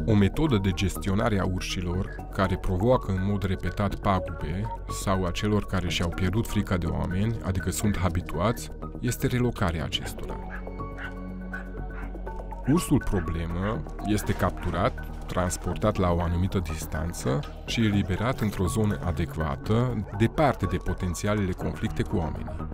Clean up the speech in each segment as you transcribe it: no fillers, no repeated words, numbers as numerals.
O metodă de gestionare a urșilor care provoacă în mod repetat pagube sau a celor care și-au pierdut frica de oameni, adică sunt habituați, este relocarea acestora. Ursul problemă este capturat, transportat la o anumită distanță și eliberat într-o zonă adecvată, departe de potențialele conflicte cu oamenii.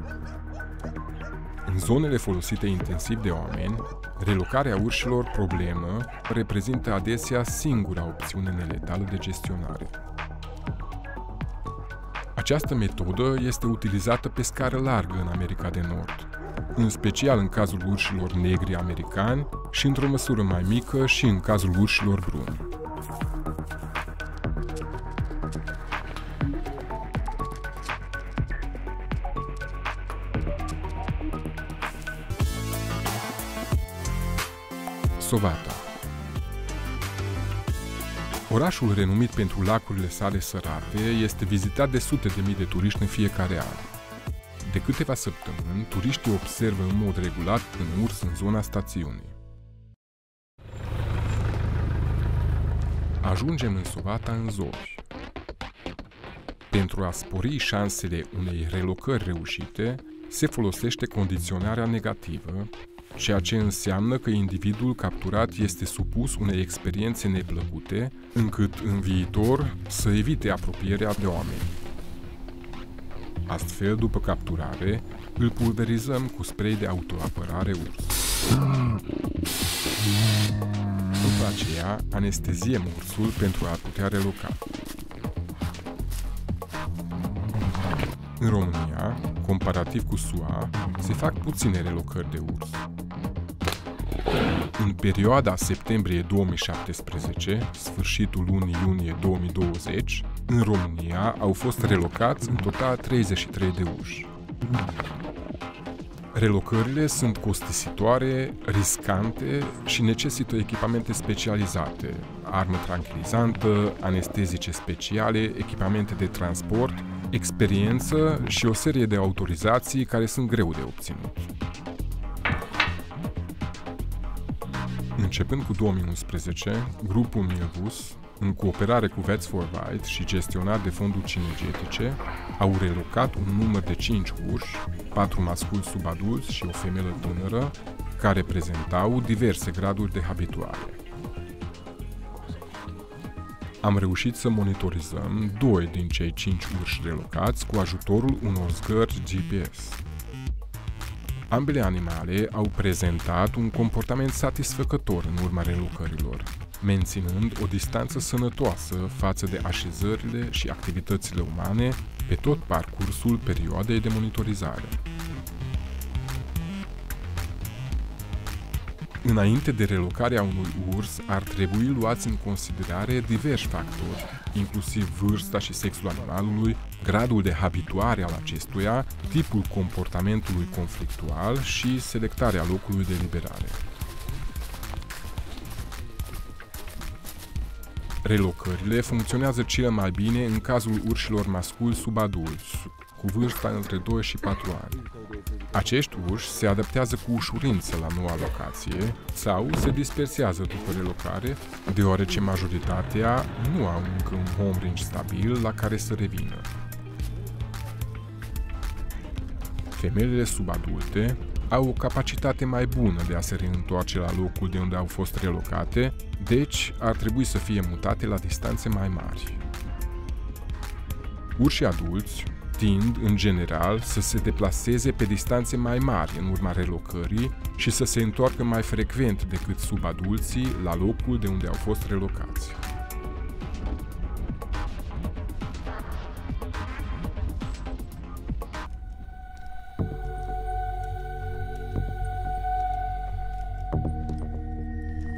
În zonele folosite intensiv de oameni, relocarea urșilor problemă reprezintă adesea singura opțiune neletală de gestionare. Această metodă este utilizată pe scară largă în America de Nord, în special în cazul urșilor negri americani și într-o măsură mai mică și în cazul urșilor bruni. Sovata. Orașul renumit pentru lacurile sale sărate este vizitat de sute de mii de turiști în fiecare an. De câteva săptămâni, turiștii observă în mod regulat un urs în zona stațiunii. Ajungem în Sovata în zori. Pentru a spori șansele unei relocări reușite, se folosește condiționarea negativă, ceea ce înseamnă că individul capturat este supus unei experiențe neplăcute, încât în viitor să evite apropierea de oameni. Astfel, după capturare, îl pulverizăm cu spray de autoapărare urs. După aceea, anesteziem ursul pentru a putea reloca. În România, comparativ cu SUA, se fac puține relocări de urs. În perioada septembrie 2017, sfârșitul lunii iunie 2020, în România au fost relocați în total 33 de urși. Relocările sunt costisitoare, riscante și necesită echipamente specializate, armă tranquilizantă, anestezice speciale, echipamente de transport, experiență și o serie de autorizații care sunt greu de obținut. Începând cu 2011, grupul Milbus, în cooperare cu Vets for Wild și gestionat de fonduri cinegetice, au relocat un număr de 5 urși, 4 masculi subadulți și o femelă tânără, care prezentau diverse graduri de habituare. Am reușit să monitorizăm 2 din cei 5 urși relocați cu ajutorul unor zgări GPS. Ambele animale au prezentat un comportament satisfăcător în urma relocărilor, menținând o distanță sănătoasă față de așezările și activitățile umane pe tot parcursul perioadei de monitorizare. Înainte de relocarea unui urs, ar trebui luați în considerare diversi factori, inclusiv vârsta și sexul animalului, gradul de habituare al acestuia, tipul comportamentului conflictual și selectarea locului de eliberare. Relocările funcționează cel mai bine în cazul urșilor masculi subadulți, cu vârsta între 2 și 4 ani. Acești urși se adaptează cu ușurință la noua locație sau se dispersează după relocare, deoarece majoritatea nu au încă un home range stabil la care să revină. Femelele subadulte au o capacitate mai bună de a se reîntoarce la locul de unde au fost relocate, deci ar trebui să fie mutate la distanțe mai mari. Urșii adulți tind, în general, să se deplaseze pe distanțe mai mari în urma relocării și să se întoarcă mai frecvent decât subadulții la locul de unde au fost relocați.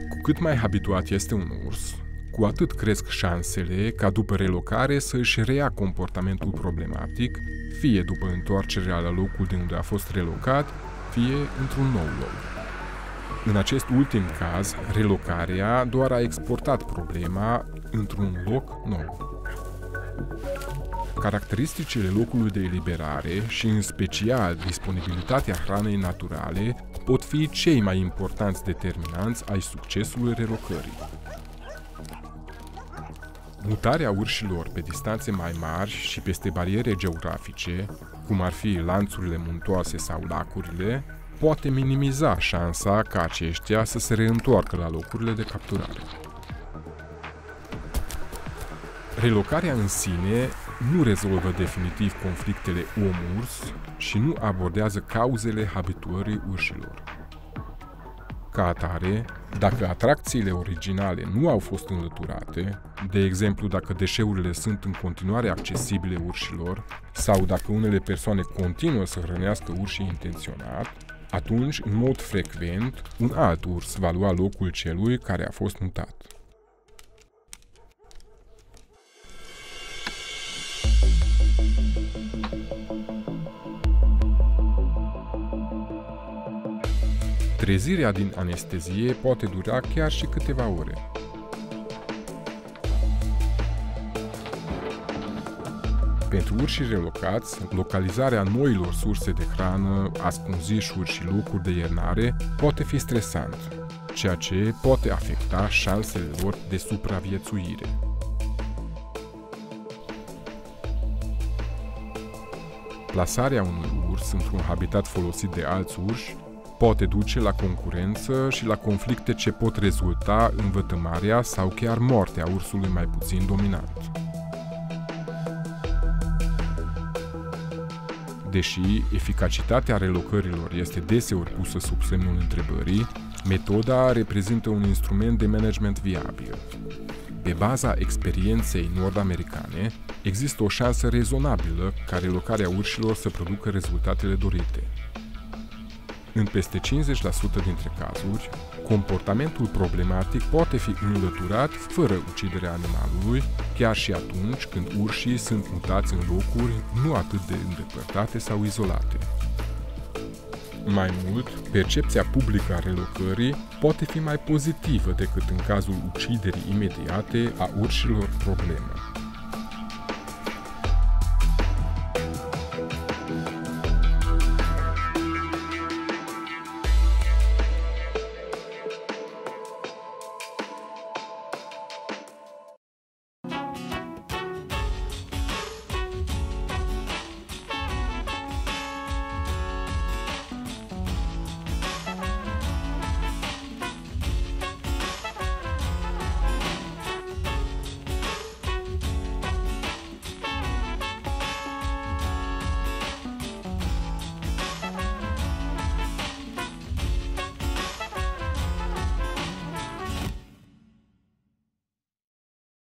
Cu cât mai habituat este un urs, cu atât cresc șansele ca după relocare să își reia comportamentul problematic, fie după întoarcerea la locul de unde a fost relocat, fie într-un nou loc. În acest ultim caz, relocarea doar a exportat problema într-un loc nou. Caracteristicile locului de eliberare și în special disponibilitatea hranei naturale pot fi cei mai importanți determinanți ai succesului relocării. Mutarea urșilor pe distanțe mai mari și peste bariere geografice, cum ar fi lanțurile muntoase sau lacurile, poate minimiza șansa ca aceștia să se reîntoarcă la locurile de capturare. Relocarea în sine nu rezolvă definitiv conflictele om-urs și nu abordează cauzele habituării urșilor. Ca atare, dacă atracțiile originale nu au fost înlăturate, de exemplu dacă deșeurile sunt în continuare accesibile urșilor sau dacă unele persoane continuă să hrănească urșii intenționat, atunci, în mod frecvent, un alt urs va lua locul celui care a fost mutat. Trezirea din anestezie poate dura chiar și câteva ore. Pentru urșii relocați, localizarea noilor surse de hrană, ascunzișuri și locuri de iernare poate fi stresant, ceea ce poate afecta șansele lor de supraviețuire. Plasarea unui urs într-un habitat folosit de alți urși poate duce la concurență și la conflicte ce pot rezulta în vătămarea sau chiar moartea ursului mai puțin dominant. Deși eficacitatea relocărilor este deseori pusă sub semnul întrebării, metoda reprezintă un instrument de management viabil. Pe baza experienței nord-americane, există o șansă rezonabilă ca relocarea urșilor să producă rezultatele dorite. În peste 50% dintre cazuri, comportamentul problematic poate fi înlăturat fără uciderea animalului, chiar și atunci când urșii sunt mutați în locuri nu atât de îndepărtate sau izolate. Mai mult, percepția publică a relocării poate fi mai pozitivă decât în cazul uciderii imediate a urșilor problemă.